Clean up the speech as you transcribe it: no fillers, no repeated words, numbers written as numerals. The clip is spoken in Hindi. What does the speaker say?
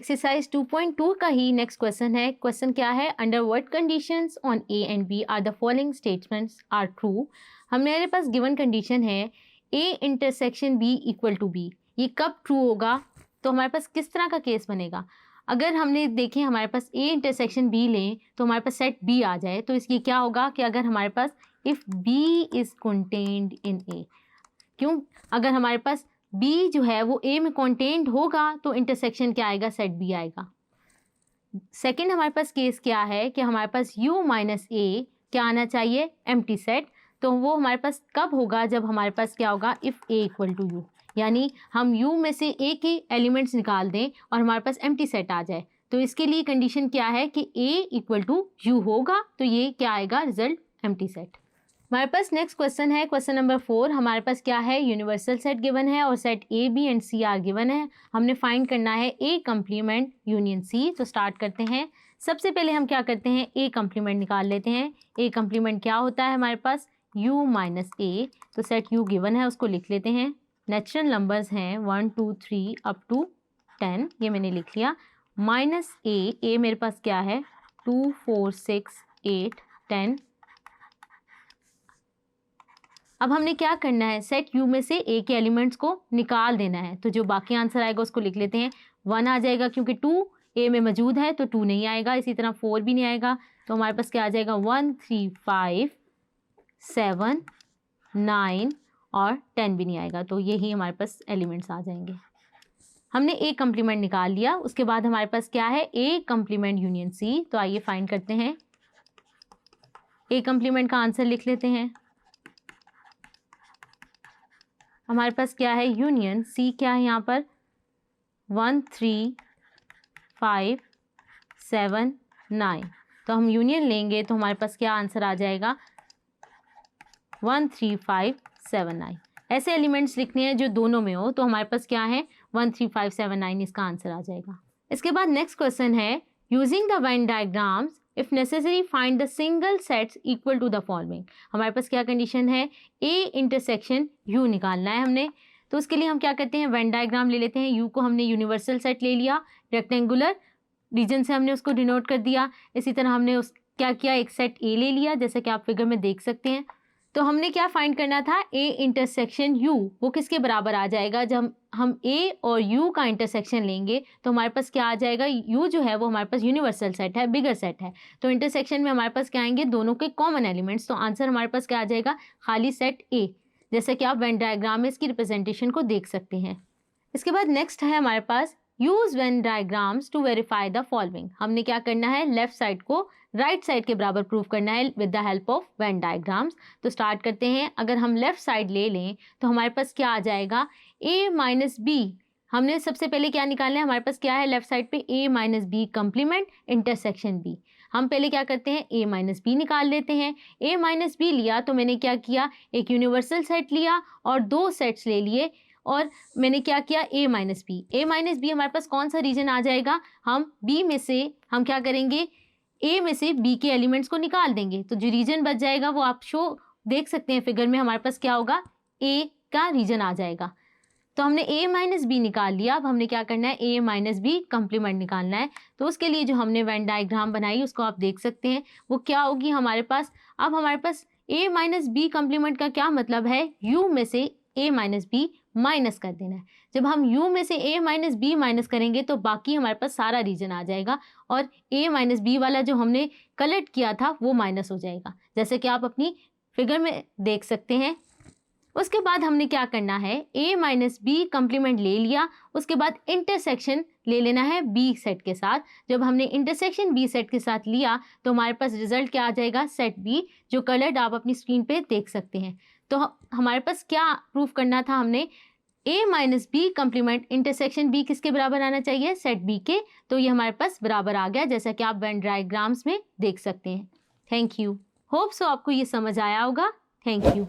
एक्सरसाइज 2.2 का ही नेक्स्ट क्वेश्चन है। क्वेश्चन क्या है, under what conditions on A and B are the following statements are true. हमारे पास गिवन कंडीशन है A intersection B equal to B, ये कब ट्रू होगा, तो हमारे पास किस तरह का केस बनेगा। अगर हमने देखें हमारे पास ए इंटरसेक्शन बी लें तो हमारे पास सेट बी आ जाए, तो इसकी क्या होगा कि अगर हमारे पास if B is contained in A, क्यों, अगर हमारे पास बी जो है वो ए में कंटेन्ड होगा तो इंटरसेक्शन क्या आएगा, सेट बी आएगा। सेकंड हमारे पास केस क्या है कि हमारे पास u माइनस ए क्या आना चाहिए, एम्प्टी सेट, तो वो हमारे पास कब होगा, जब हमारे पास क्या होगा, if A equal to U, यानी हम u में से a के एलिमेंट्स निकाल दें और हमारे पास एम्प्टी सेट आ जाए। तो इसके लिए कंडीशन क्या है कि a इक्वल टू यू होगा, तो ये क्या आएगा, रिजल्ट एम्प्टी सेट। हमारे पास नेक्स्ट क्वेश्चन है, क्वेश्चन नंबर 4। हमारे पास क्या है, यूनिवर्सल सेट गिवन है और set A B and C are given है। हमने फाइंड करना है ए कंप्लीमेंट यूनियन सी। तो स्टार्ट करते हैं। सबसे पहले हम क्या करते हैं, ए कंप्लीमेंट निकाल लेते हैं। ए कंप्लीमेंट क्या होता है हमारे पास, u माइनस ए, तो सेट u गिवन है उसको लिख लेते हैं। नेचुरल नंबर्स हैं 1 2 3 अप टू 10, ये मैंने लिख लिया। माइनस ए मेरे पास क्या है 2 4 6 8 10। अब हमने क्या करना है, सेट u में से a के एलिमेंट्स को निकाल देना है, तो जो बाकी आंसर आएगा उसको लिख लेते हैं। 1 आ जाएगा क्योंकि 2 a में मौजूद है तो 2 नहीं आएगा, इसी तरह 4 भी नहीं आएगा, तो हमारे पास क्या आ जाएगा 1 3 5 7 9 और 10 भी नहीं आएगा, तो यही हमारे पास एलिमेंट्स आ जाएंगे। हमने a कंप्लीमेंट निकाल लिया, उसके बाद हमारे पास क्या है, a कंप्लीमेंट यूनियन c। तो आइए फाइंड करते हैं। a कंप्लीमेंट का आंसर लिख लेते हैं। हमारे पास क्या है, यूनियन सी क्या है यहाँ पर 1 3 5 7 9, तो हम यूनियन लेंगे तो हमारे पास क्या आंसर आ जाएगा 1 3 5 7 9। ऐसे एलिमेंट्स लिखने हैं जो दोनों में हो, तो हमारे पास क्या है 1 3 5 7 9 इसका आंसर आ जाएगा। इसके बाद नेक्स्ट क्वेश्चन है, using the Venn diagrams if necessary find the single sets equal to the following. हमारे पास क्या कंडीशन है, ए इंटरसेक्शन यू निकालना है हमने, तो उसके लिए हम क्या करते हैं, वेन डायग्राम ले लेते हैं। यू को हमने यूनिवर्सल सेट ले लिया, रेक्टेंगुलर रीजन से हमने उसको डिनोट कर दिया। इसी तरह हमने उस क्या किया, एक सेट ए ले लिया, जैसे कि आप फिगर में देख सकते हैं। तो हमने क्या फाइंड करना था, ए इंटरसेक्शन यू वो किसके बराबर आ जाएगा, जब हम ए और यू का इंटरसेक्शन लेंगे तो हमारे पास क्या आ जाएगा, यू जो है वो हमारे पास यूनिवर्सल सेट है, बिगर सेट है, तो इंटरसेक्शन में हमारे पास क्या आएंगे, दोनों के कॉमन एलिमेंट्स, तो आंसर हमारे पास क्या आ जाएगा, खाली सेट ए, जैसे कि आप वेन डायग्राम में इसकी रिप्रेजेंटेशन को देख सकते हैं। इसके बाद नेक्स्ट है हमारे पास use Venn diagrams to verify the following. हमने क्या करना है, लेफ्ट साइड को राइट साइड के बराबर प्रूव करना है with the help of Venn diagrams. तो स्टार्ट करते हैं। अगर हम लेफ्ट साइड ले लें तो हमारे पास क्या आ जाएगा, a माइनस बी। हमने सबसे पहले क्या निकालना है, हमारे पास क्या है लेफ्ट साइड पे a minus B complement intersection b। हम पहले क्या करते हैं, a माइनस बी निकाल लेते हैं। a माइनस बी लिया तो मैंने क्या किया, एक यूनिवर्सल सेट लिया और 2 सेट्स ले लिए, और मैंने क्या किया, a माइनस बी हमारे पास कौन सा रीजन आ जाएगा, हम b में से हम क्या करेंगे, a में से b के एलिमेंट्स को निकाल देंगे, तो जो रीजन बच जाएगा वो आप शो देख सकते हैं फिगर में, हमारे पास क्या होगा, a का रीजन आ जाएगा। तो हमने a माइनस बी निकाल लिया। अब हमने क्या करना है, a माइनस बी कंप्लीमेंट निकालना है, तो उसके लिए जो हमने वेन डायग्राम बनाई उसको आप देख सकते हैं, वो क्या होगी हमारे पास। अब हमारे पास a माइनस बी कंप्लीमेंट का क्या मतलब है, u में से a माइनस बी माइनस कर देना है। जब हम u में से a माइनस बी माइनस करेंगे तो बाकी हमारे पास सारा रीजन आ जाएगा, और a माइनस बी वाला जो हमने कलेक्ट किया था वो माइनस हो जाएगा, जैसे कि आप अपनी फिगर में देख सकते हैं। उसके बाद हमने क्या करना है, a माइनस बी कंप्लीमेंट ले लिया, उसके बाद इंटरसेक्शन ले लेना है b सेट के साथ। जब हमने इंटरसेक्शन b सेट के साथ लिया तो हमारे पास रिजल्ट क्या आ जाएगा, सेट b, जो कलर्ड आप अपनी स्क्रीन पे देख सकते हैं। तो हमारे पास क्या प्रूफ करना था, हमने a minus B complement intersection b किसके बराबर आना चाहिए, सेट b के, तो ये हमारे पास बराबर आ गया, जैसा कि आप वेन डायग्राम्स में देख सकते हैं। थैंक यू, होप सो आपको ये समझ आया होगा। Thank you.